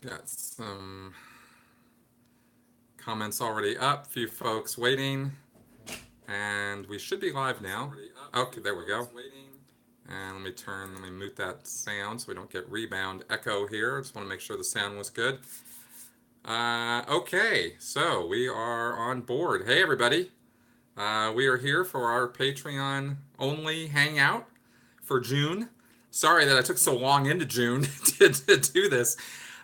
Got some comments already up, few folks waiting, and we should be live now. Okay, there we go. And let me mute that sound so we don't get rebound echo here. Just want to make sure the sound was good. Okay, so we are on board. Hey, everybody. We are here for our Patreon only hangout for June. Sorry that I took so long into June to do this.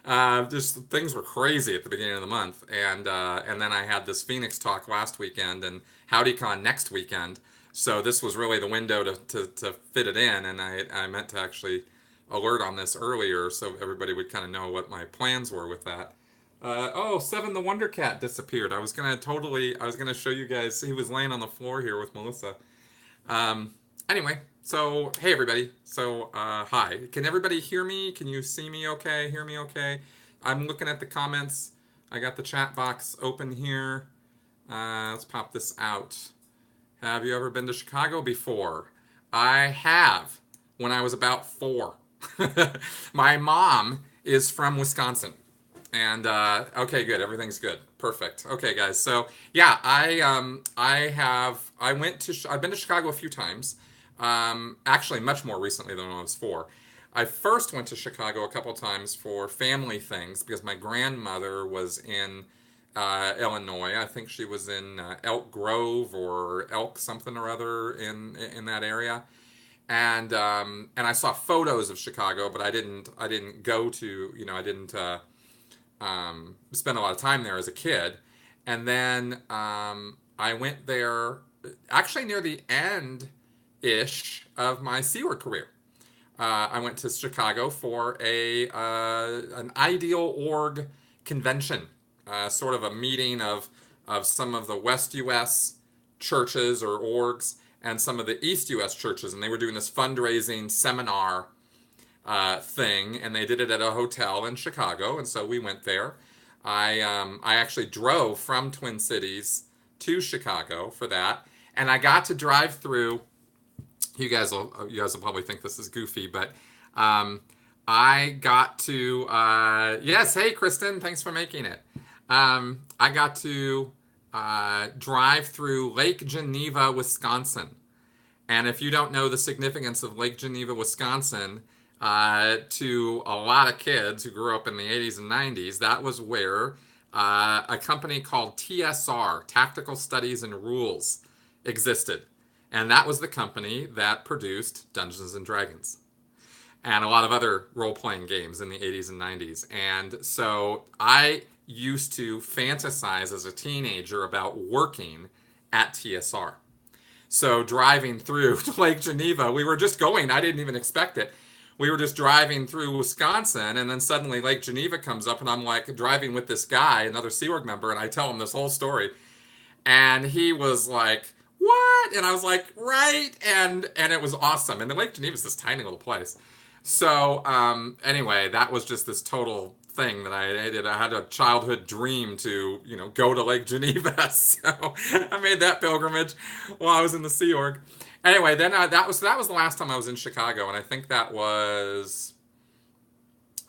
Just things were crazy at the beginning of the month, and then I had this Phoenix talk last weekend and HowdyCon next weekend. So this was really the window to fit it in, and I meant to actually alert on this earlier so everybody would kind of know what my plans were with that. Oh, Seven the Wonder Cat disappeared. I was gonna show you guys. He was laying on the floor here with Melissa. Um, anyway, so hey everybody. So hi. Can everybody hear me? Can you see me okay? Hear me okay? I'm looking at the comments. I got the chat box open here. Let's pop this out. Have you ever been to Chicago before? I have. When I was about 4. My mom is from Wisconsin. And okay, good. Everything's good. Perfect. Okay, guys. So yeah, I've been to Chicago a few times. Actually, much more recently than when I was 4. I first went to Chicago a couple times for family things because my grandmother was in Illinois. I think she was in Elk Grove or Elk something or other in that area. And I saw photos of Chicago, but I didn't go to I didn't spent a lot of time there as a kid. And then I went there actually near the end ish of my SeaWorld career. I went to Chicago for an ideal org convention, sort of a meeting of some of the West U.S. churches or orgs and some of the East U.S. churches, and they were doing this fundraising seminar thing, and they did it at a hotel in Chicago, and so we went there. I actually drove from Twin Cities to Chicago for that, and I got to drive through. You guys will probably think this is goofy, but um, I got to yes, hey Kristen, thanks for making it. I got to drive through Lake Geneva, Wisconsin. And if you don't know the significance of Lake Geneva, Wisconsin, to a lot of kids who grew up in the 80s and 90s, that was where a company called TSR, Tactical Studies and Rules, existed. And that was the company that produced Dungeons and Dragons and a lot of other role playing games in the 80s and 90s. And so I used to fantasize as a teenager about working at TSR. So driving through Lake Geneva, we were just going. I didn't even expect it. We were just driving through Wisconsin, and then suddenly Lake Geneva comes up, and I'm like driving with this guy, another SeaWorld member, and I tell him this whole story, and he was like, "What?" And I was like, "Right," and it was awesome. And the Lake Geneva is this tiny little place. So anyway, that was just this total thing that I did. I had a childhood dream to go to Lake Geneva, so I made that pilgrimage while I was in the Sea Org. Anyway, then that was the last time I was in Chicago, and I think that was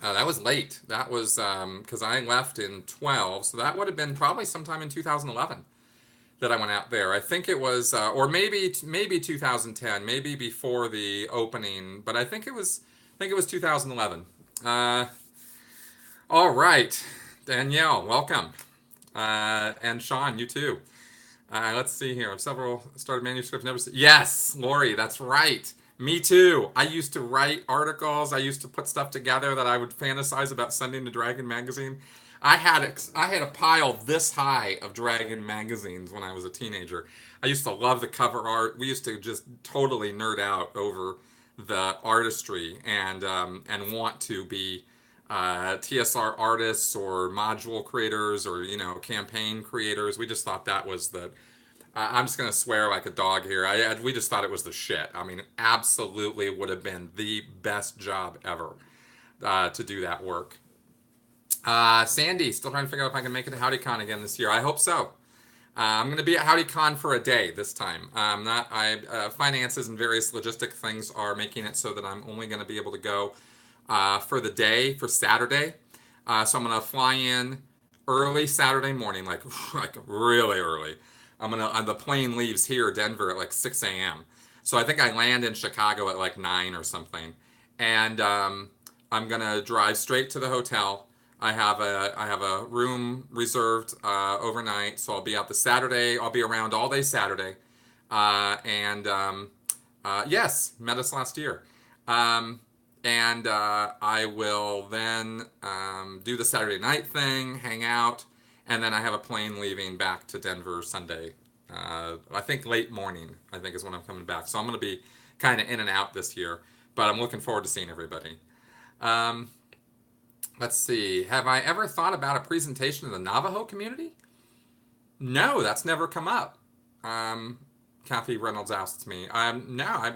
late. That was because I left in 12, so that would have been probably sometime in 2011 that I went out there. I think it was, or maybe 2010, maybe before the opening, but I think it was 2011. Uh, all right, Danielle, welcome, and Sean, you too. Let's see here. I've several started manuscripts. Never. Yes, Lori, that's right. Me too. I used to write articles. I used to put stuff together that I would fantasize about sending to Dragon Magazine. I had a pile this high of Dragon magazines when I was a teenager. I used to love the cover art. We used to just totally nerd out over the artistry and want to be TSR artists or module creators or campaign creators. We just thought that was the. I'm just gonna swear like a dog here. We just thought it was the shit. I mean, absolutely would have been the best job ever to do that work. Sandy, still trying to figure out if I can make it to HowdyCon again this year. I hope so. I'm going to be at HowdyCon for a day this time. Not I finances and various logistic things are making it so that I'm only going to be able to go for the day for Saturday. So I'm gonna fly in early Saturday morning, like like really early. The plane leaves here, Denver, at like 6 a.m. So I think I land in Chicago at like 9 or something, and I'm gonna drive straight to the hotel. I have a room reserved overnight, so I'll be out the Saturday. I'll be around all day Saturday, and yes, met us last year. Um, and I will then do the Saturday night thing, hang out, and then I have a plane leaving back to Denver Sunday. I think late morning, I think is when I'm coming back. So I'm going to be kind of in and out this year, but I'm looking forward to seeing everybody. Um, let's see. Have I ever thought about a presentation to the Navajo community? No, that's never come up. Um, Kathy Reynolds asks me. No,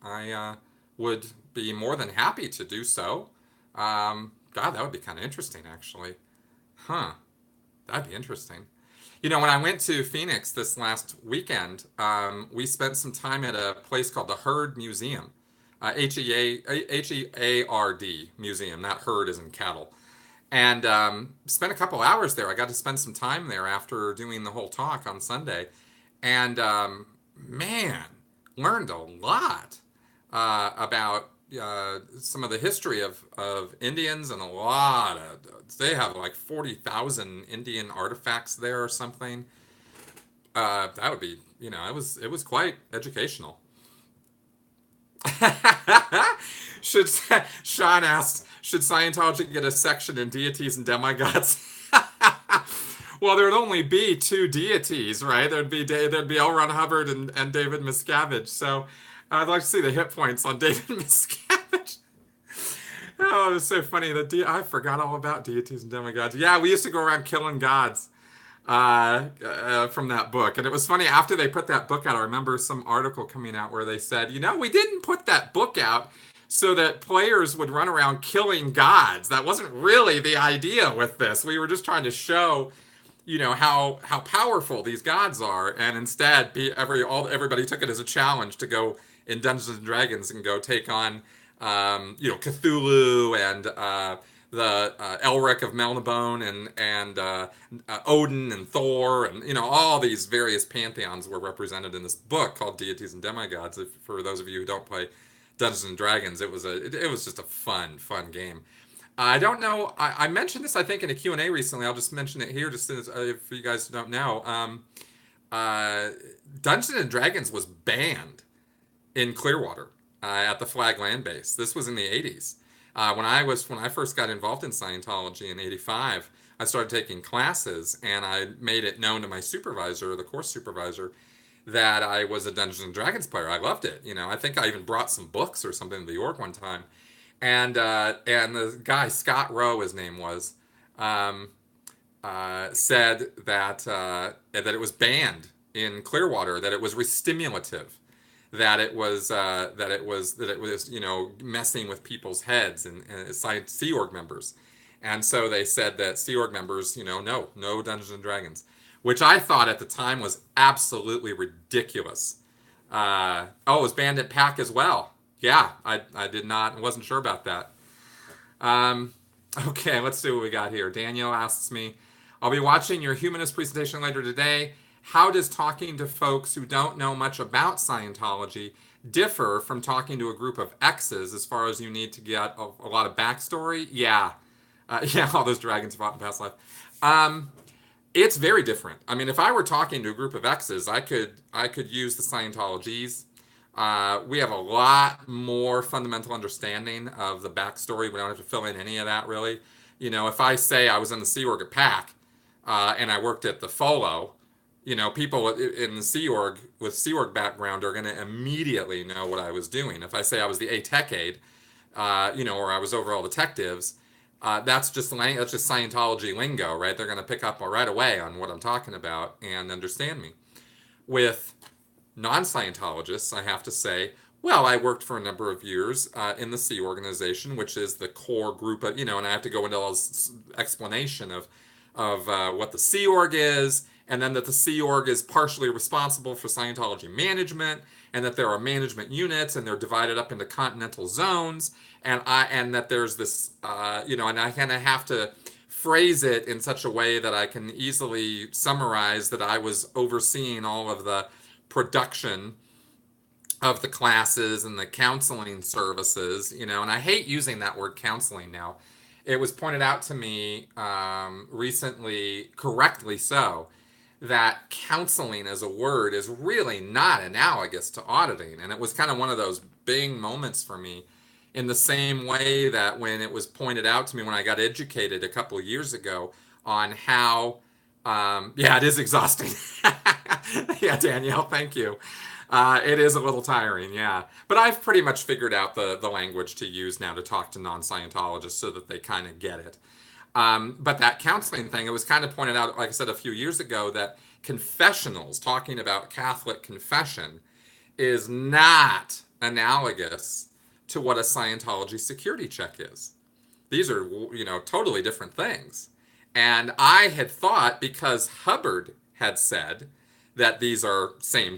I would be more than happy to do so. God, that would be kind of interesting, actually. Huh, that'd be interesting. You know, when I went to Phoenix this last weekend, we spent some time at a place called the Herd Museum. Heard Museum, not herd as in cattle. And spent a couple hours there. I got to spend some time there after doing the whole talk on Sunday. And man, learned a lot about some of the history of Indians and a lot of, they have like 40,000 Indian artifacts there or something. That would be, it was quite educational. should Sean asked, should Scientology get a section in deities and demigods? Well, there'd only be two deities, right? There'd be L. Ron Hubbard and David Miscavige. So I'd like to see the hit points on David Miscavige. Oh, it's so funny that I forgot all about deities and demigods. Yeah, we used to go around killing gods from that book. And it was funny, after they put that book out, I remember some article coming out where they said, we didn't put that book out so that players would run around killing gods. That wasn't really the idea with this. We were just trying to show, how powerful these gods are. And instead, everybody took it as a challenge to go in Dungeons and Dragons and go take on, Cthulhu and the Elric of Melnibone and Odin and Thor and all these various pantheons were represented in this book called Deities and Demigods. For those of you who don't play Dungeons and Dragons, it was just a fun game. I don't know. I mentioned this, I think, in a Q&A recently. I'll just mention it here, just as, if you guys don't know. Dungeons and Dragons was banned in Clearwater at the Flag Land Base. This was in the 80s. When I first got involved in Scientology in '85, I started taking classes, and I made it known to my supervisor, the course supervisor, that I was a Dungeons and Dragons player. I loved it. I think I even brought some books or something to the org one time, and the guy, Scott Rowe, his name was, said that it was banned in Clearwater, that it was restimulative, that it was messing with people's heads and Sea Org members, and so they said that Sea Org members, no Dungeons and Dragons, which I thought at the time was absolutely ridiculous. It was banned at PAC as well. Yeah, I did not, wasn't sure about that. Okay, let's see what we got here. Danielle asks me, I'll be watching your humanist presentation later today. How does talking to folks who don't know much about Scientology differ from talking to a group of exes as far as you need to get a lot of backstory? Yeah. All those dragons fought in past life. It's very different. I mean, if I were talking to a group of exes, I could use the Scientologies. We have a lot more fundamental understanding of the backstory. We don't have to fill in any of that, really. If I say I was in the Sea Org at PAC and I worked at the FOLO, people in the Sea Org with Sea Org background are going to immediately know what I was doing. If I say I was the A-Tech aide, or I was overall detectives, that's just Scientology lingo, right? They're going to pick up right away on what I'm talking about and understand me. With non-Scientologists, I have to say, well, I worked for a number of years in the Sea Organization, which is the core group of, and I have to go into all this explanation of what the Sea Org is and then that the Sea Org is partially responsible for Scientology management, and that there are management units, and they're divided up into continental zones, and that there's this, and I kind of have to phrase it in such a way that I can easily summarize that I was overseeing all of the production of the classes and the counseling services, and I hate using that word counseling now. It was pointed out to me recently, correctly so, that counseling as a word is really not analogous to auditing. And it was kind of one of those big moments for me, in the same way that when it was pointed out to me when I got educated a couple of years ago on how, yeah, it is exhausting. Yeah, Danielle, thank you. It is a little tiring, yeah. But I've pretty much figured out the language to use now to talk to non-Scientologists so that they kind of get it. But that counseling thing, it was kind of pointed out, like I said, a few years ago, that confessionals, talking about Catholic confession, is not analogous to what a Scientology security check is. These are, totally different things. And I had thought, because Hubbard had said that these are same,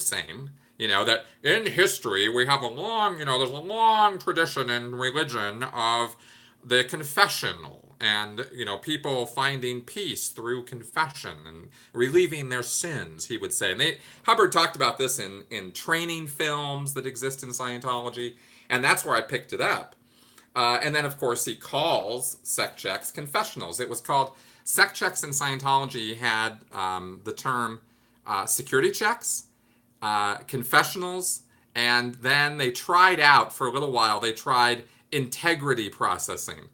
that in history we have a long, there's a long tradition in religion of the confessional, and people finding peace through confession and relieving their sins, he would say. And Hubbard talked about this in training films that exist in Scientology, and that's where I picked it up. And then, of course, he calls sect checks confessionals. It was called, sect checks in Scientology had the term security checks, confessionals, and then they tried out, for a little while, they tried integrity processing.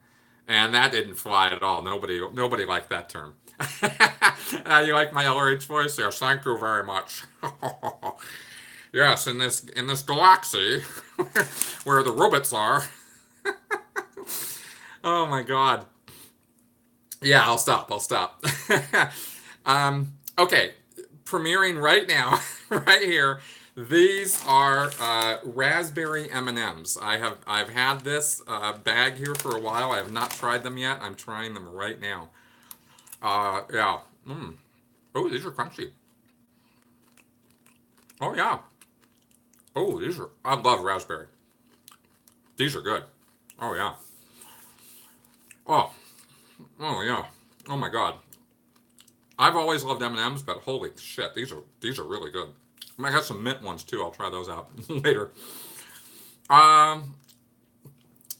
And that didn't fly at all. Nobody liked that term. You like my LRH voice? Yes, thank you very much. Yes, in this galaxy where the robots are. Oh my God. Yeah, I'll stop. Okay, premiering right now, right here. These are raspberry M&Ms. I've had this bag here for a while. I have not tried them yet. I'm trying them right now. Yeah. Oh, these are crunchy. Oh yeah. Oh, I love raspberry. These are good. Oh yeah. Oh. Oh yeah. Oh my God. I've always loved M&Ms, but holy shit, these are really good. I got some mint ones too. I'll try those out later.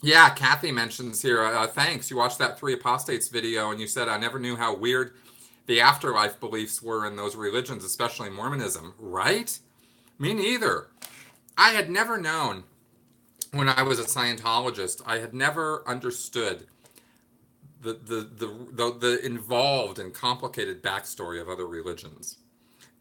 Yeah, Kathy mentions here, thanks. You watched that Three Apostates video and you said, I never knew how weird the afterlife beliefs were in those religions, especially Mormonism. Right? Me neither. I had never known, when I was a Scientologist, I had never understood the involved and complicated backstory of other religions.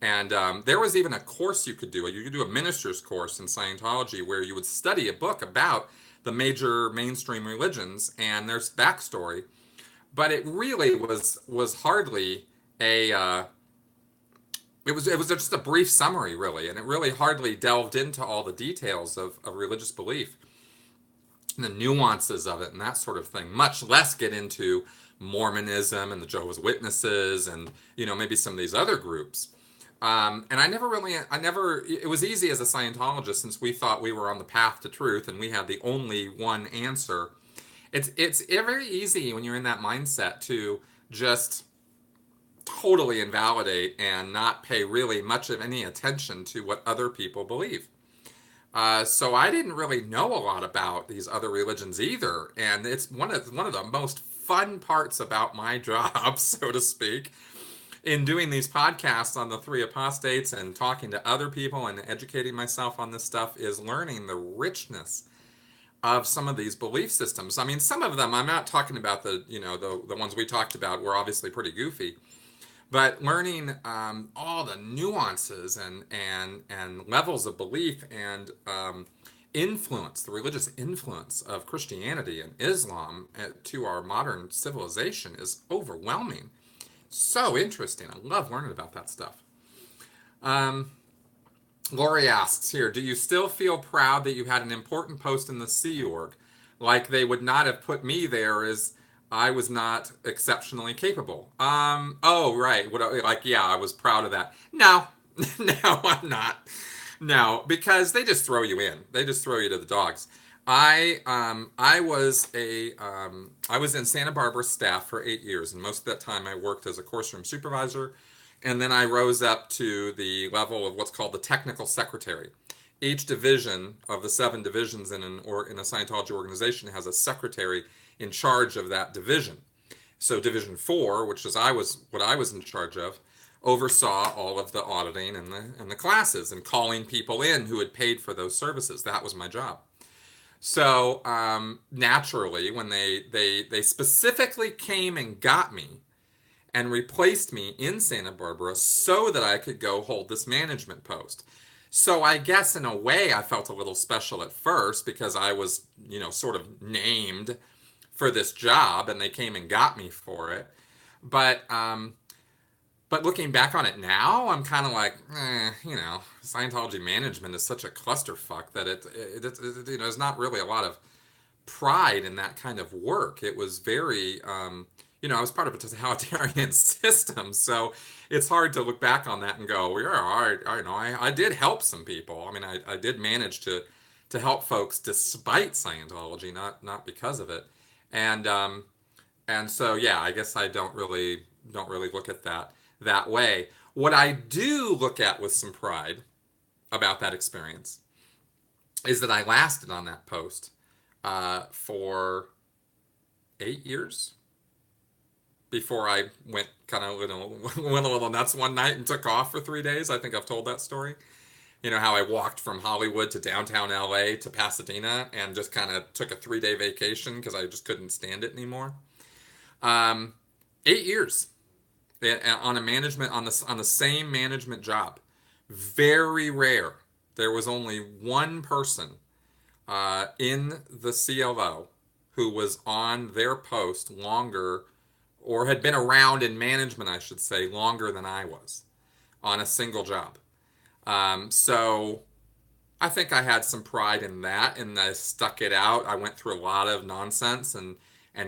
And there was even a course you could do. You could do a minister's course in Scientology where you would study a book about the major mainstream religions and their backstory. But it really was hardly a... it was just a brief summary, really, and it really hardly delved into all the details of religious belief, and the nuances of it and that sort of thing, much less get into Mormonism and the Jehovah's Witnesses and, maybe some of these other groups. And it was easy as a Scientologist, since we thought we were on the path to truth and we had the only one answer. It's very easy when you're in that mindset to just totally invalidate and not pay really much of any attention to what other people believe. So I didn't really know a lot about these other religions either, and it's one of the most fun parts about my job, so to speak, in doing these podcasts on the Three Apostates and talking to other people and educating myself on this stuff, is learning the richness of some of these belief systems. I mean, some of them, I'm not talking about the ones we talked about were obviously pretty goofy, but learning all the nuances and levels of belief and influence, the religious influence of Christianity and Islam to our modern civilization is overwhelming. So interesting. I love learning about that stuff. Lori asks here, do you still feel proud that you had an important post in the Sea Org? Like they would not have put me there as I was not exceptionally capable. Oh, right. Like, yeah, I was proud of that. No, no, I'm not. No, because they just throw you in. They just throw you to the dogs. I was in Santa Barbara staff for 8 years, and most of that time I worked as a course room supervisor, and then I rose up to the level of what's called the technical secretary. Each division of the 7 divisions in a Scientology organization has a secretary in charge of that division. So Division 4, which is what I was in charge of, oversaw all of the auditing and the classes and calling people in who had paid for those services. That was my job. So naturally, when they specifically came and got me and replaced me in Santa Barbara so that I could go hold this management post. So I guess in a way I felt a little special at first because I was, sort of named for this job and they came and got me for it. But but looking back on it now, I'm kind of like, Scientology management is such a clusterfuck that there's not really a lot of pride in that kind of work. It was very, I was part of a totalitarian system, so it's hard to look back on that and go, well, yeah, I did help some people. I mean, I did manage to help folks despite Scientology, not because of it, and so yeah, I guess I don't really look at that way. What I do look at with some pride about that experience is that I lasted on that post for 8 years before I went kind of went a little nuts one night and took off for 3 days. I think I've told that story. You know how I walked from Hollywood to downtown LA to Pasadena and just kind of took a 3-day vacation because I just couldn't stand it anymore. 8 years on a management on the same management job. Very rare. There was only one person in the CLO who was on their post longer, or had been around in management, I should say, longer than I was on a single job. So I think I had some pride in that, and I stuck it out. I went through a lot of nonsense and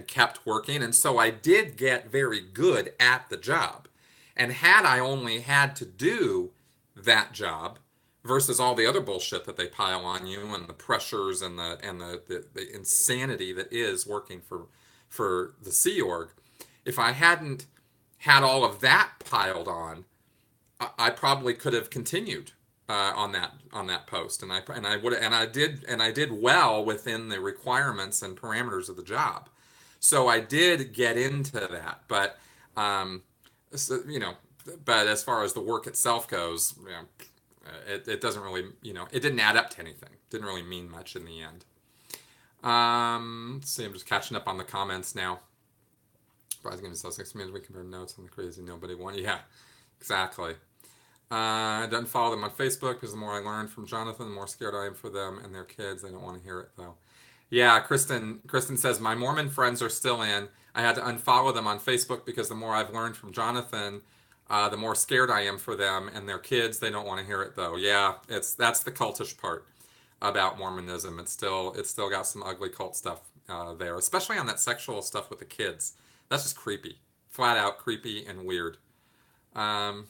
kept working, and so I did get very good at the job. And had I only had to do that job versus all the other bullshit that they pile on you and the pressures and the insanity that is working for the Sea Org, if I hadn't had all of that piled on, I probably could have continued on that post, and I did well within the requirements and parameters of the job. So I did get into that, but so, but as far as the work itself goes, it doesn't really, it didn't add up to anything. It didn't really mean much in the end. Let's see, I'm just catching up on the comments now. Surprising in the 6 minutes we compare notes on the crazy nobody one. Yeah, exactly. I don't follow them on Facebook because the more I learn from Jonathan, the more scared I am for them and their kids. They don't want to hear it though. Yeah, Kristen says my Mormon friends are still in. I had to unfollow them on Facebook because the more I've learned from Jonathan, the more scared I am for them and their kids. They don't want to hear it though. Yeah, that's the cultish part about Mormonism. It's still got some ugly cult stuff there, especially on that sexual stuff with the kids. That's just creepy, flat out creepy and weird. Um,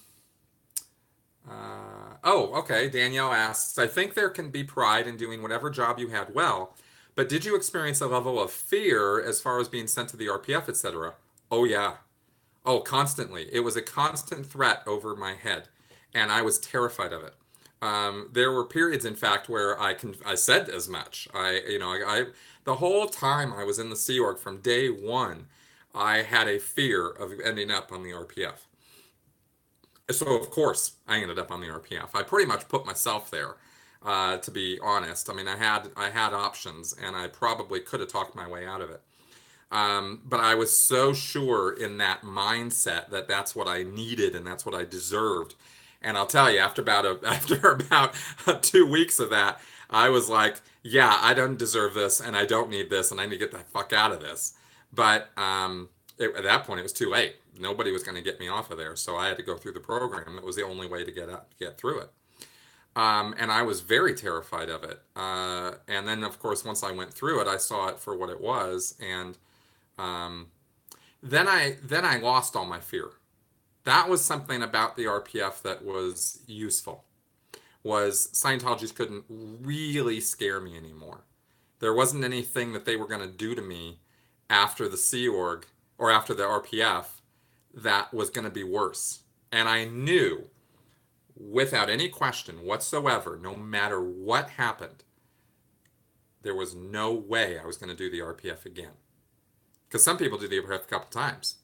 okay. Danielle asks, I think there can be pride in doing whatever job you had well, but did you experience a level of fear as far as being sent to the RPF, etc.? Oh, yeah. Oh, constantly. It was a constant threat over my head, and I was terrified of it. There were periods, in fact, where I said as much. The whole time I was in the Sea Org from day one, I had a fear of ending up on the RPF. So of course I ended up on the RPF. I pretty much put myself there, to be honest. I mean, I had options, and I probably could have talked my way out of it. But I was so sure in that mindset that that's what I needed and that's what I deserved. And I'll tell you, after about 2 weeks of that, I was like, yeah, I don't deserve this, and I don't need this, and I need to get the fuck out of this. But at that point, it was too late. Nobody was going to get me off of there, so I had to go through the program. It was the only way to get through it. And I was very terrified of it. And then, of course, once I went through it, I saw it for what it was, and then I lost all my fear. That was something about the RPF that was useful. Was Scientologists couldn't really scare me anymore. There wasn't anything that they were going to do to me after the Sea Org or after the RPF that was going to be worse. And I knew without any question whatsoever, no matter what happened, there was no way I was going to do the RPF again. Because some people do the RPF a couple times.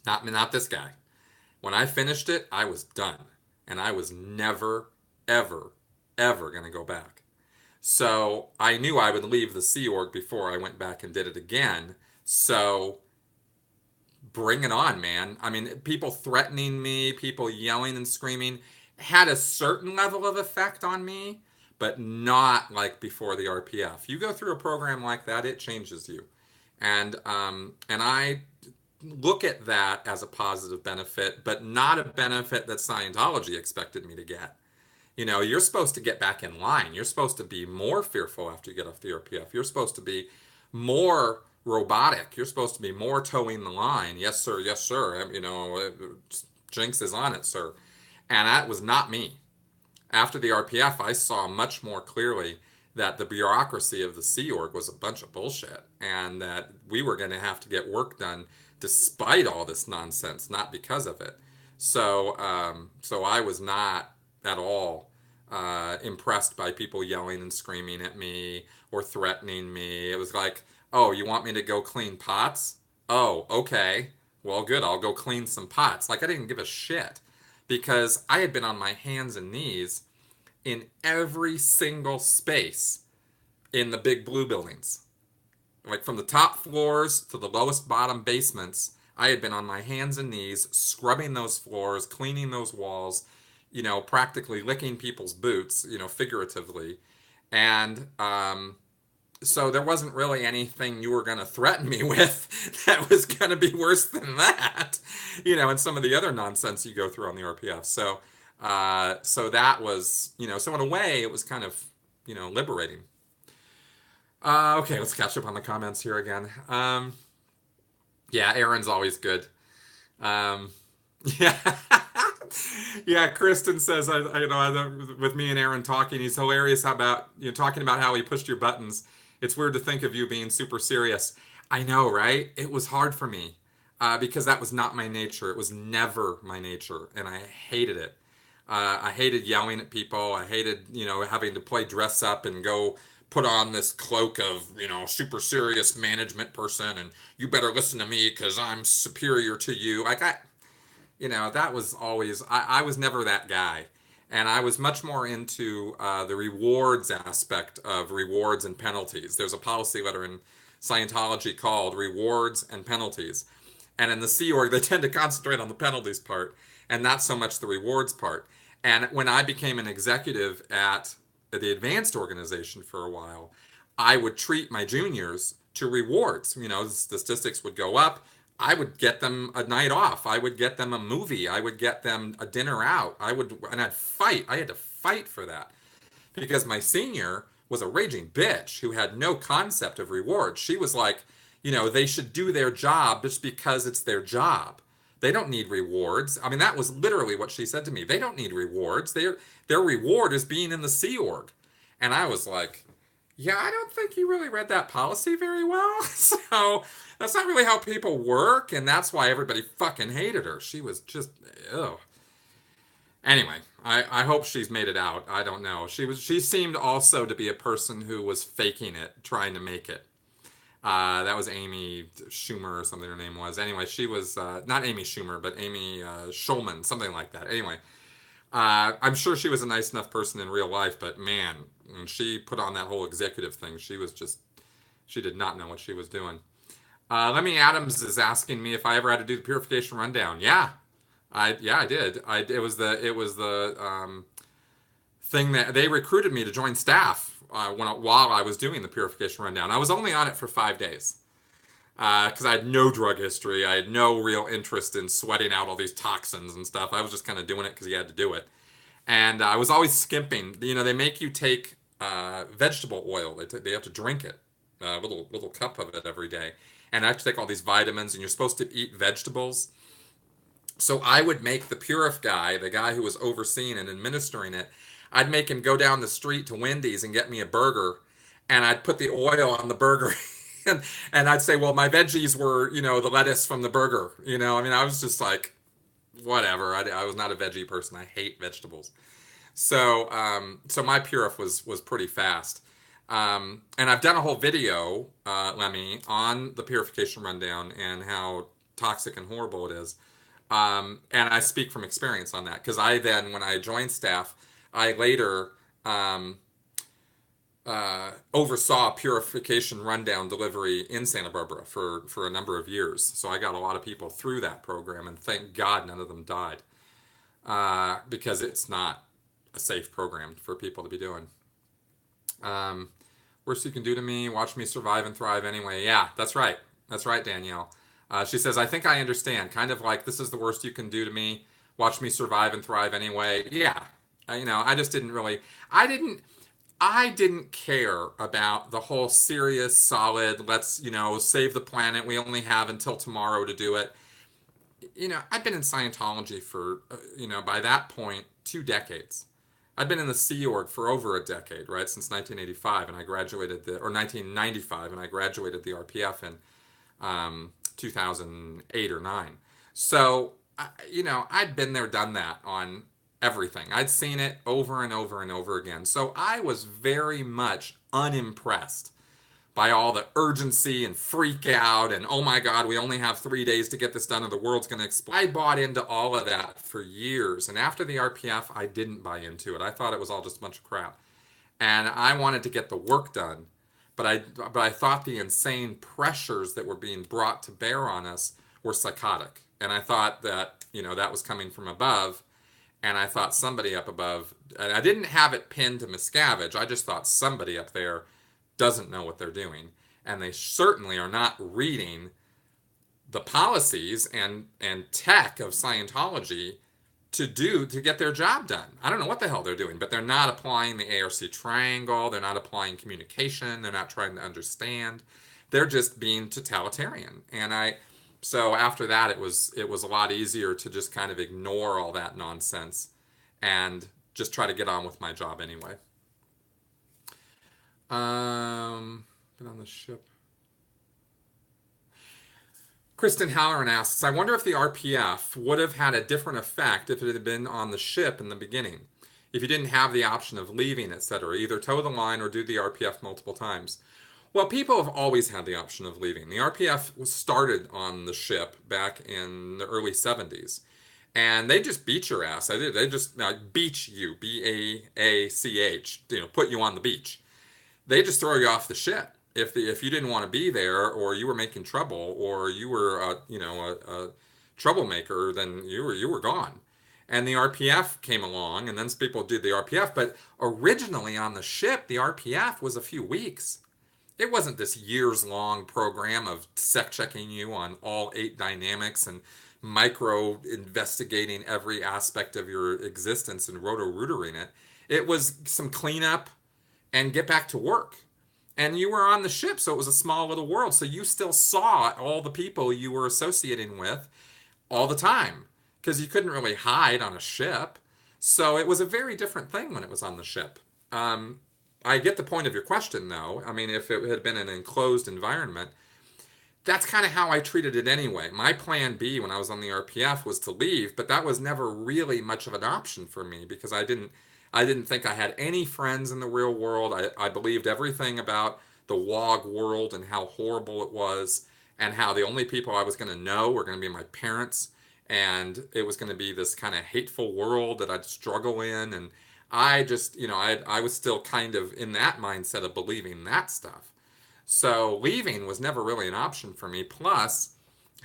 Not this guy. When I finished it, I was done. And I was never, ever, ever going to go back. So I knew I would leave the Sea Org before I went back and did it again. So bring it on, man. I mean, people threatening me, people yelling and screaming had a certain level of effect on me, but not like before the RPF. You go through a program like that, it changes you. And I look at that as a positive benefit, but not a benefit that Scientology expected me to get. You know, you're supposed to get back in line. You're supposed to be more fearful after you get off the RPF. You're supposed to be more robotic. You're supposed to be more towing the line. Yes, sir. Yes, sir. You know, Jinx is on it, sir. And that was not me. After the RPF, I saw much more clearly that the bureaucracy of the Sea Org was a bunch of bullshit and that we were going to have to get work done despite all this nonsense, not because of it. So I was not at all impressed by people yelling and screaming at me or threatening me. It was like, oh, you want me to go clean pots? Oh, okay. Well, good. I'll go clean some pots. Like I didn't give a shit because I had been on my hands and knees in every single space in the big blue buildings. Like from the top floors to the lowest bottom basements, I had been on my hands and knees scrubbing those floors, cleaning those walls, you know, practically licking people's boots, you know, figuratively. And so there wasn't really anything you were going to threaten me with that was going to be worse than that, you know, and some of the other nonsense you go through on the RPF. So that was, you know, so in a way it was kind of, you know, liberating. Okay, let's catch up on the comments here again. Yeah, Aaron's always good. Um, yeah. Yeah, Kristen says, with me and Aaron talking, he's hilarious about, you know, talking about how he pushed your buttons. It's weird to think of you being super serious. I know, right? It was hard for me because that was not my nature. It was never my nature, and I hated it. I hated yelling at people. I hated, you know, having to play dress up and go put on this cloak of, you know, super serious management person and you better listen to me because I'm superior to you. Like you know, that was always, I was never that guy. And I was much more into the rewards aspect of rewards and penalties. There's a policy letter in Scientology called rewards and penalties. And in the Sea Org, they tend to concentrate on the penalties part and not so much the rewards part. And when I became an executive at the advanced organization for a while, I would treat my juniors to rewards. You know, the statistics would go up. I would get them a night off. I would get them a movie. I would get them a dinner out. And I'd fight. I had to fight for that because my senior was a raging bitch who had no concept of reward. She was like, you know, they should do their job just because it's their job. They don't need rewards. I mean, that was literally what she said to me. They don't need rewards. Their reward is being in the Sea Org. And I was like, yeah, I don't think you really read that policy very well. So that's not really how people work. And that's why everybody fucking hated her. She was just, ugh. Anyway, I hope she's made it out. I don't know. She seemed also to be a person who was faking it, trying to make it. That was Amy Schumer or something her name was. Anyway, she was not Amy Schumer, but Amy Schulman, something like that. Anyway, I'm sure she was a nice enough person in real life, but man, when she put on that whole executive thing, she did not know what she was doing. Lemmy Adams is asking me if I ever had to do the purification rundown. Yeah, I did. It was the thing that they recruited me to join staff while I was doing the purification rundown. I was only on it for 5 days because I had no drug history. I had no real interest in sweating out all these toxins and stuff. I was just kind of doing it because you had to do it. And I was always skimping. You know, they make you take vegetable oil. They have to drink it, a little cup of it every day. and I have to take all these vitamins, and you're supposed to eat vegetables. So I would make the Purif guy, the guy who was overseeing and administering it, I'd make him go down the street to Wendy's and get me a burger, and I'd put the oil on the burger. And I'd say, well, my veggies were, the lettuce from the burger. I mean, I was just like, whatever. I was not a veggie person. I hate vegetables. So my Purif was pretty fast. And I've done a whole video, Lemmy, on the purification rundown and how toxic and horrible it is. And I speak from experience on that because I then, when I joined staff, I later oversaw purification rundown delivery in Santa Barbara for a number of years. So I got a lot of people through that program, and thank God none of them died because it's not a safe program for people to be doing. Worst you can do to me, watch me survive and thrive anyway. Yeah, that's right. That's right, Danielle. She says, I think I understand. Kind of like, this is the worst you can do to me. Watch me survive and thrive anyway. Yeah. I just didn't really, I didn't care about the whole serious, solid, let's, save the planet. We only have until tomorrow to do it. I've been in Scientology for, by that point, 2 decades. I've been in the Sea Org for over a decade, right, since 1985, and I graduated or 1995, and I graduated the RPF in 2008 or 9. So, I'd been there, done that on everything. I'd seen it over and over and over again. So I was very much unimpressed by all the urgency and freak out and, oh my God, we only have 3 days to get this done or the world's going to explode. I bought into all of that for years. And after the RPF, I didn't buy into it. I thought it was all just a bunch of crap. And I wanted to get the work done. But I thought the insane pressures that were being brought to bear on us were psychotic. And I thought that, that was coming from above. And I thought somebody up above, and I didn't have it pinned to Miscavige. I just thought somebody up there doesn't know what they're doing. And they certainly are not reading the policies and tech of Scientology to get their job done. I don't know what the hell they're doing, but they're not applying the ARC triangle. They're not applying communication. They're not trying to understand. They're just being totalitarian. So after that, it was a lot easier to just kind of ignore all that nonsense and just try to get on with my job anyway. Been on the ship. Kristen Halloran asks, I wonder if the RPF would have had a different effect if it had been on the ship in the beginning, if you didn't have the option of leaving, etc., either toe the line or do the RPF multiple times. Well, people have always had the option of leaving. The RPF was started on the ship back in the early 70s, and they just beat your ass. They just beach you, B-A-A-C-H, put you on the beach. They just throw you off the ship. If you didn't want to be there, or you were making trouble, or you were a troublemaker, then you were gone. And the RPF came along, and then people did the RPF. But originally on the ship, the RPF was a few weeks. It wasn't this years-long program of sec-checking you on all 8 dynamics and micro-investigating every aspect of your existence and roto-rootering it. It was some cleanup and get back to work. And you were on the ship, so it was a small little world. So you still saw all the people you were associating with all the time because you couldn't really hide on a ship. So it was a very different thing when it was on the ship. I get the point of your question, though. I mean, if it had been an enclosed environment, that's kind of how I treated it anyway. My plan B when I was on the RPF was to leave, but that was never really much of an option for me because I didn't think I had any friends in the real world. I believed everything about the WOG world and how horrible it was and how the only people I was going to know were going to be my parents. And it was going to be this kind of hateful world that I'd struggle in. And I just, I was still kind of in that mindset of believing that stuff. So leaving was never really an option for me. Plus,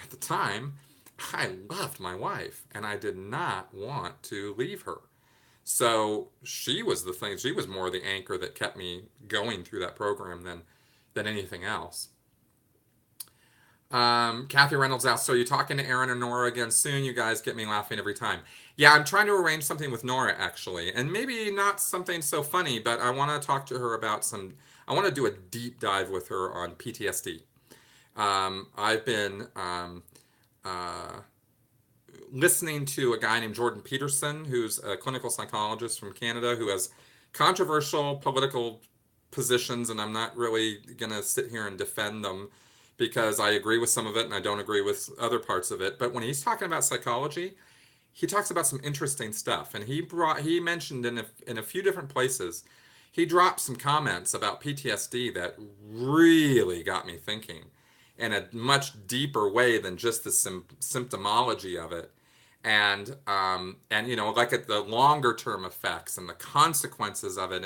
at the time, I loved my wife and I did not want to leave her. So she was the thing. She was more the anchor that kept me going through that program than anything else. Kathy Reynolds asks, so are you talking to Aaron or Nora again soon? You guys get me laughing every time. Yeah, I'm trying to arrange something with Nora, actually. And maybe not something so funny, but I want to talk to her about I want to do a deep dive with her on PTSD. I've been uh, listening to a guy named Jordan Peterson, who's a clinical psychologist from Canada, who has controversial political positions, and I'm not really going to sit here and defend them because I agree with some of it and I don't agree with other parts of it. But when he's talking about psychology, he talks about some interesting stuff, and he mentioned in a few different places. He dropped some comments about PTSD that really got me thinking in a much deeper way than just the symptomology of it, and like at the longer term effects and the consequences of it,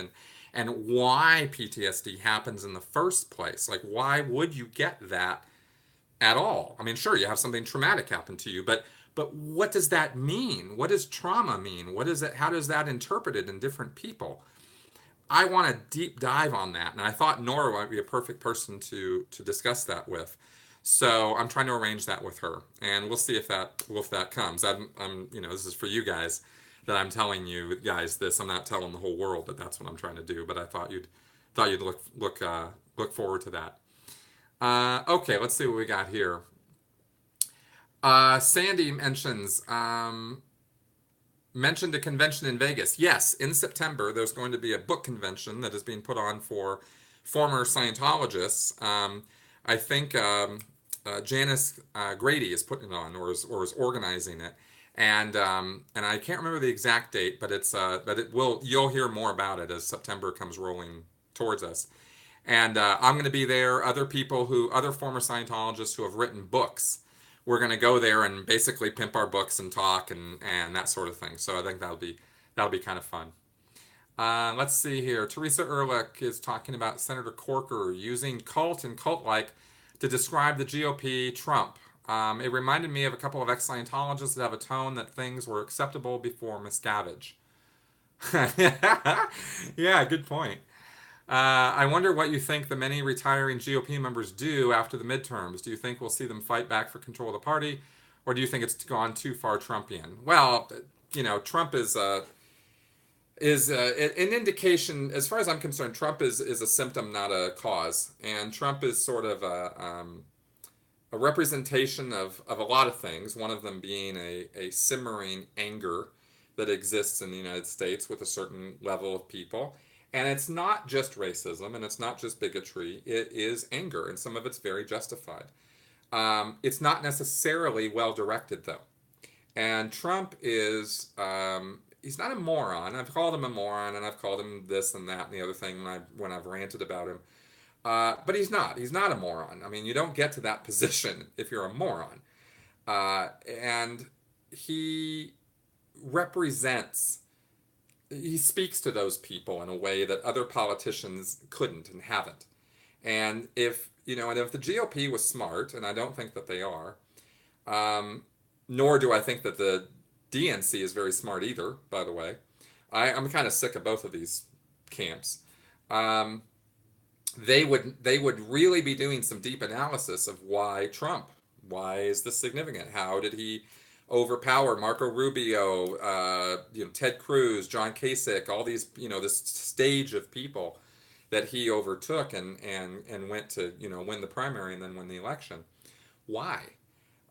and why PTSD happens in the first place. Like, why would you get that at all? I mean, sure, you have something traumatic happen to you, but what does that mean? What does trauma mean? What is it? How does that interpreted in different people? I want to deep dive on that, and I thought Nora might be a perfect person to discuss that with. So I'm trying to arrange that with her, and we'll see if that comes. This is for you guys that I'm telling you guys this. I'm not telling the whole world that that's what I'm trying to do, but I thought you'd look forward to that. Okay, let's see what we got here. Sandy mentioned a convention in Vegas. Yes, in September, there's going to be a book convention that is being put on for former Scientologists. I think Janice Grady is putting it on, or is organizing it, and I can't remember the exact date, but you'll hear more about it as September comes rolling towards us. And I'm going to be there. Other former Scientologists who have written books, we're going to go there and basically pimp our books and talk and that sort of thing. So I think that'll be kind of fun. Let's see here. Teresa Ehrlich is talking about Senator Corker using cult and cult-like to describe the GOP Trump. It reminded me of a couple of ex-Scientologists that have a tone that things were acceptable before Miscavige. Yeah, good point. I wonder what you think the many retiring GOP members do after the midterms. Do you think we'll see them fight back for control of the party, or do you think it's gone too far Trumpian? Well, Trump is an indication, as far as I'm concerned. Trump is a symptom, not a cause, and Trump is sort of a representation of a lot of things. One of them being a simmering anger that exists in the United States with a certain level of people. And it's not just racism and it's not just bigotry. It is anger, and some of it's very justified. It's not necessarily well directed, though. And Trump he's not a moron. I've called him a moron, and I've called him this and that and the other thing when I've ranted about him. But he's not. He's not a moron. I mean, you don't get to that position if you're a moron. And he represents he speaks to those people in a way that other politicians couldn't and haven't. And if the GOP was smart, and I don't think that they are, nor do I think that the DNC is very smart either, by the way. I'm kind of sick of both of these camps. Um, they would really be doing some deep analysis of why Trump. Why is this significant? How did he overpower Marco Rubio, Ted Cruz, John Kasich, all these, this stage of people that he overtook and went to, win the primary and then win the election. Why?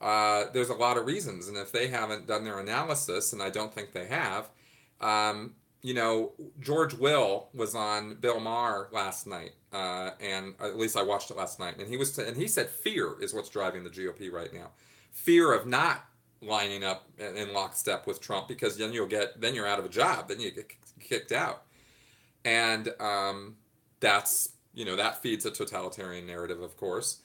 There's a lot of reasons, and if they haven't done their analysis, and I don't think they have, George Will was on Bill Maher last night, and at least I watched it last night, and he said fear is what's driving the GOP right now. Fear of not lining up in lockstep with Trump, because then you're out of a job, then you get kicked out, and that feeds a totalitarian narrative, of course,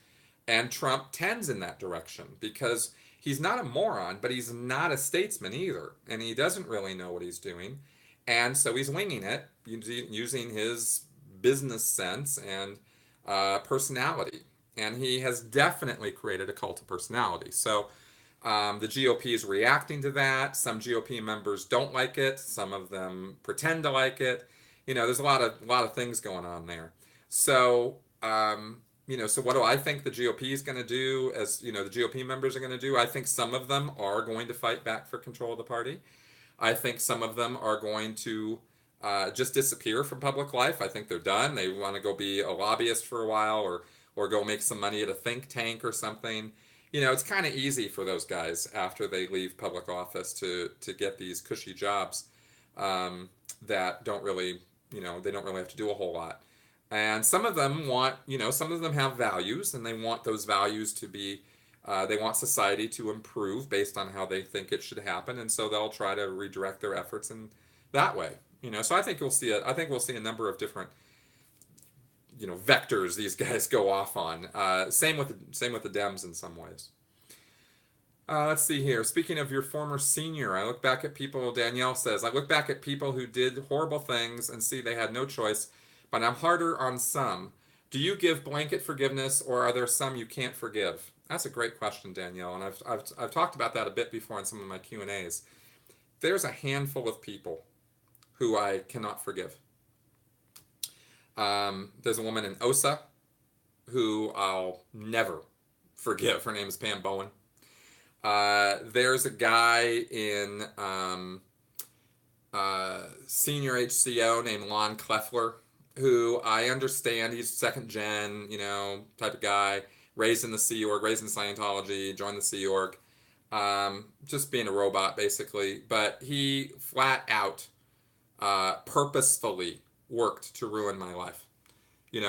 and Trump tends in that direction because he's not a moron, but he's not a statesman either, and he doesn't really know what he's doing, and so he's winging it using his business sense and personality, and he has definitely created a cult of personality. So the GOP is reacting to that. Some GOP members don't like it. Some of them pretend to like it. There's a lot of things going on there. So, so what do I think the GOP is going to do? As the GOP members are going to do. I think some of them are going to fight back for control of the party. I think some of them are going to just disappear from public life. I think they're done. They want to go be a lobbyist for a while, or go make some money at a think tank or something. It's kind of easy for those guys after they leave public office to get these cushy jobs that don't really, they don't really have to do a whole lot. And some of them want, some of them have values, and they want those values to be, they want society to improve based on how they think it should happen, and so they'll try to redirect their efforts in that way. So I think we'll see a number of different, vectors these guys go off on. Same with the Dems in some ways. Let's see here. Speaking of your former senior, I look back at people, Danielle says, I look back at people who did horrible things and see they had no choice, but I'm harder on some. Do you give blanket forgiveness, or are there some you can't forgive? That's a great question, Danielle, and I've talked about that a bit before in some of my Q&As. There's a handful of people who I cannot forgive. There's a woman in OSA who I'll never forgive. Her name is Pam Bowen. There's a guy in senior HCO named Lon Kleffler, who I understand he's second gen, type of guy, raised in the Sea Org, raised in Scientology, joined the Sea Org, just being a robot basically. But he flat out purposefully worked to ruin my life.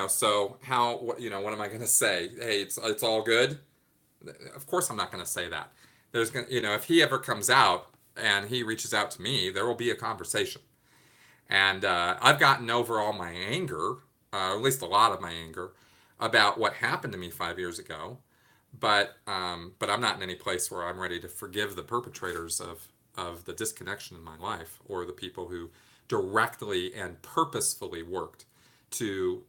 So what am I going to say? Hey, it's all good. Of course I'm not going to say that. There's going if he ever comes out and he reaches out to me, there will be a conversation. And I've gotten over all my anger, at least a lot of my anger, about what happened to me 5 years ago. But I'm not in any place where I'm ready to forgive the perpetrators of the disconnection in my life, or the people who directly and purposefully worked to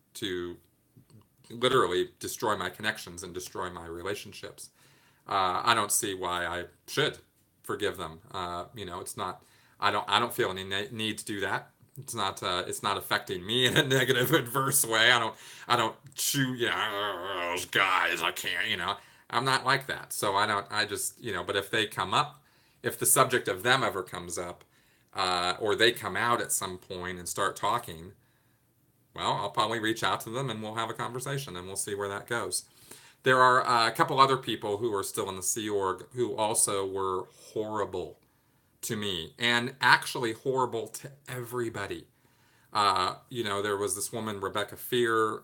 literally destroy my connections and destroy my relationships. I don't see why I should forgive them. It's not. I don't feel any need to do that. It's not affecting me in a negative, adverse way. I don't shoot. Those guys. I can't. I'm not like that. So I don't. I just. But if they come up, if the subject of them ever comes up, or they come out at some point and start talking, well, I'll probably reach out to them and we'll have a conversation and we'll see where that goes. There are a couple other people who are still in the Sea Org who also were horrible to me, and actually horrible to everybody. There was this woman, Rebecca Fear,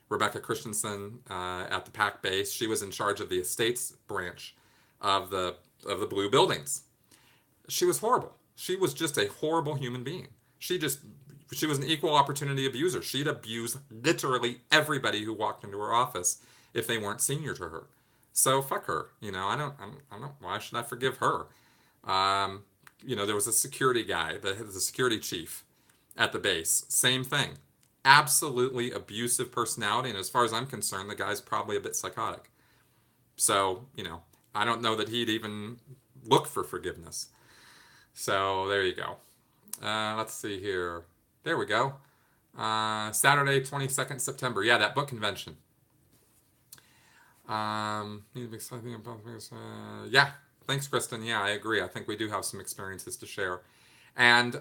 Rebecca Christensen, at the PAC base. She was in charge of the estates branch of the blue buildings. She was horrible. She was just a horrible human being. She was an equal opportunity abuser. She'd abuse literally everybody who walked into her office if they weren't senior to her. So fuck her. I don't. Why should I forgive her? There was a security guy, the security chief at the base. Same thing. Absolutely abusive personality, and as far as I'm concerned, the guy's probably a bit psychotic. So I don't know that he'd even look for forgiveness. So there you go. Let's see here. There we go. Saturday, 22nd September. Yeah, that book convention. Need to be something about this. Yeah, thanks, Kristen. Yeah, I agree. I think we do have some experiences to share, and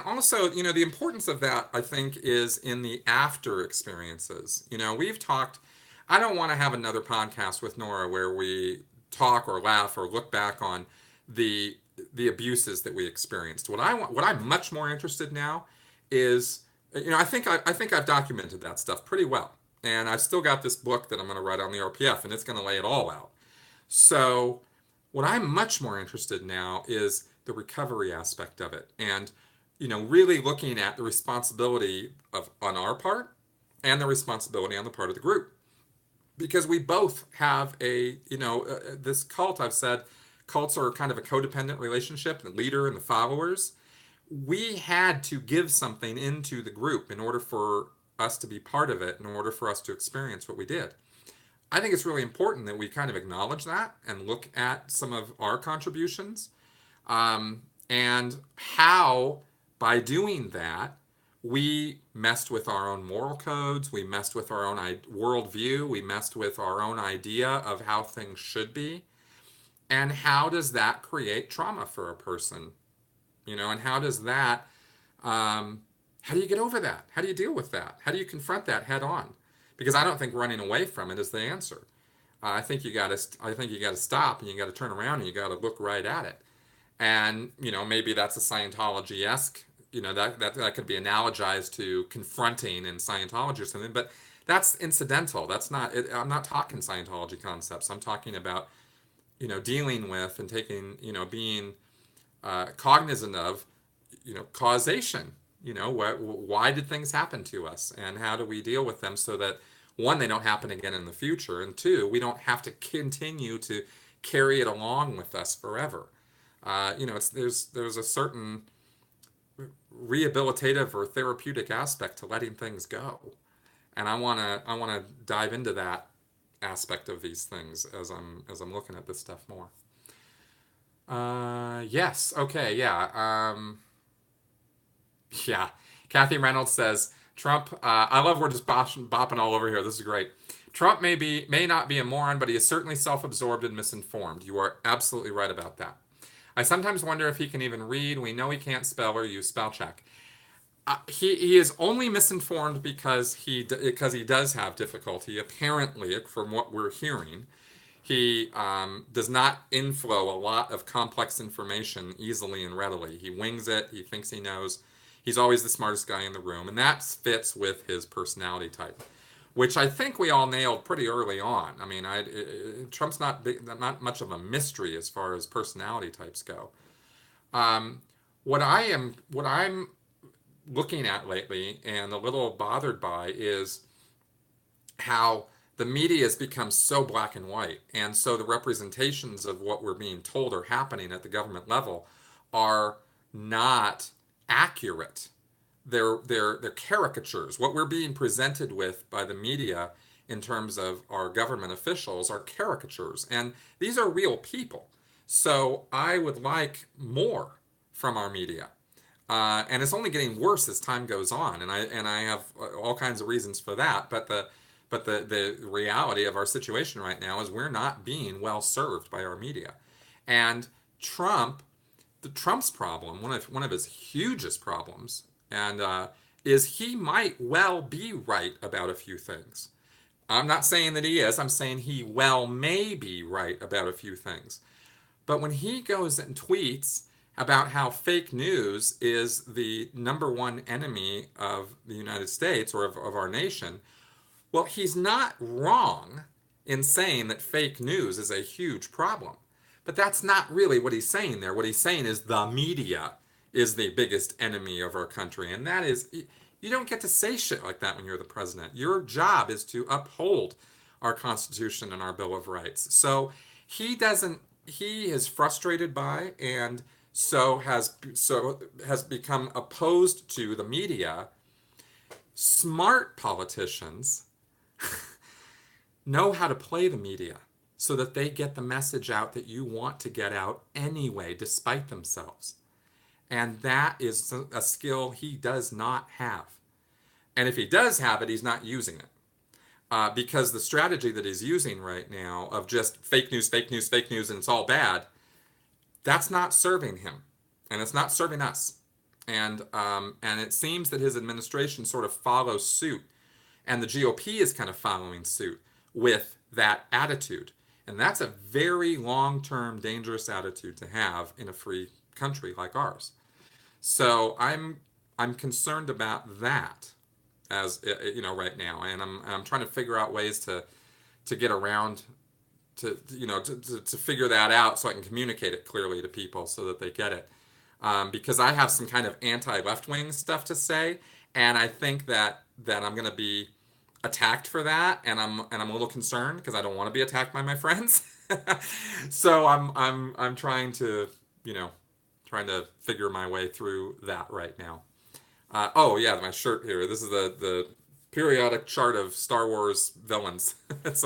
also, the importance of that, I think, is in the after experiences. We've talked. I don't want to have another podcast with Nora where we talk or laugh or look back on the abuses that we experienced. What I'm much more interested now is, I think I've documented that stuff pretty well. And I've still got this book that I'm going to write on the RPF, and it's going to lay it all out. So what I'm much more interested in now is the recovery aspect of it. And, really looking at the responsibility on our part and the responsibility on the part of the group. Because we both have this cult, I've said, cults are kind of a codependent relationship, the leader and the followers. We had to give something into the group in order for us to be part of it, in order for us to experience what we did. I think it's really important that we kind of acknowledge that and look at some of our contributions, and how, by doing that, we messed with our own moral codes, we messed with our own worldview, we messed with our own idea of how things should be. And how does that create trauma for a person? And how does that, how do you get over that? How do you deal with that? How do you confront that head on? because I don't think running away from it is the answer. I think you got to stop and you got to turn around and you got to look right at it. And maybe that's a Scientology-esque, that could be analogized to confronting in Scientology or something, but that's incidental. That's not it. I'm not talking Scientology concepts. I'm talking about dealing with and taking, being cognizant of, causation. Why did things happen to us, and how do we deal with them so that, one, they don't happen again in the future, and two, we don't have to continue to carry it along with us forever. There's a certain rehabilitative or therapeutic aspect to letting things go, and I wanna dive into that aspect of these things as I'm looking at this stuff more. Yes. Okay. Yeah. Yeah. Kathy Reynolds says Trump. I love we're just bopping all over here. This is great. Trump may not be a moron, but he is certainly self-absorbed and misinformed. You are absolutely right about that. I sometimes wonder if he can even read. We know he can't spell or use spell check. He is only misinformed because he does have difficulty. Apparently, from what we're hearing, he does not inflow a lot of complex information easily and readily. He wings it. He thinks he knows. He's always the smartest guy in the room, and that fits with his personality type, which I think we all nailed pretty early on. I mean, Trump's not much of a mystery as far as personality types go. Um, what I'm looking at lately and a little bothered by is how the media has become so black and white, and so the representations of what we're being told are happening at the government level are not accurate. They're caricatures. What we're being presented with by the media in terms of our government officials are caricatures, and these are real people. So I would like more from our media. And it's only getting worse as time goes on, and I have all kinds of reasons for that. But the reality of our situation right now is we're not being well served by our media, and Trump, Trump's problem, one of his hugest problems, and is he might well be right about a few things. I'm not saying that he is. I'm saying he well may be right about a few things. But when he goes and tweets about how fake news is the number one enemy of the United States or of our nation, well, he's not wrong in saying that fake news is a huge problem. But that's not really what he's saying there. What he's saying is the media is the biggest enemy of our country. And that is, you don't get to say shit like that when you're the president. Your job is to uphold our Constitution and our Bill of Rights. So he is frustrated by and has become opposed to the media. Smart politicians know how to play the media so that they get the message out that you want to get out anyway, despite themselves. And that is a skill he does not have. And if he does have it, he's not using it. Because the strategy that he's using right now of just fake news, fake news, fake news, and it's all bad, that's not serving him. And it's not serving us. And it seems that his administration sort of follows suit. And the GOP is kind of following suit with that attitude. And that's a very long-term dangerous attitude to have in a free country like ours. So I'm concerned about that as right now, and I'm trying to figure out ways to get around to figure that out so I can communicate it clearly to people so that they get it. Because I have some kind of anti-left wing stuff to say, and I think that I'm going to be attacked for that, and I'm a little concerned because I don't want to be attacked by my friends. So I'm trying to figure my way through that right now. Oh yeah, my shirt here. This is the periodic chart of Star Wars villains. It's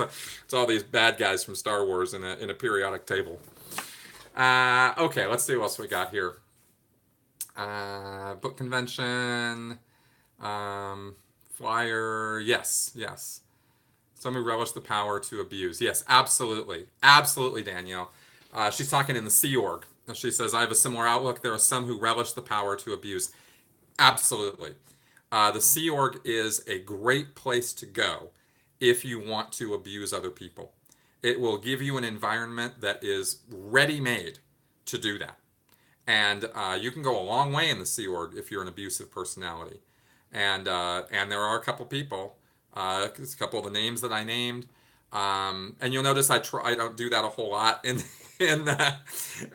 all these bad guys from Star Wars in a periodic table. Okay, let's see what else we got here. Book convention, flyer. Yes. Some who relish the power to abuse. Yes, absolutely, Danielle. She's talking in the Sea Org. She says, I have a similar outlook. There are some who relish the power to abuse. Absolutely. The Sea Org is a great place to go if you want to abuse other people. It will give you an environment that is ready made to do that. And you can go a long way in the C word if you're an abusive personality. And there are a couple people, a couple of the names that I named. And you'll notice I don't do that a whole lot in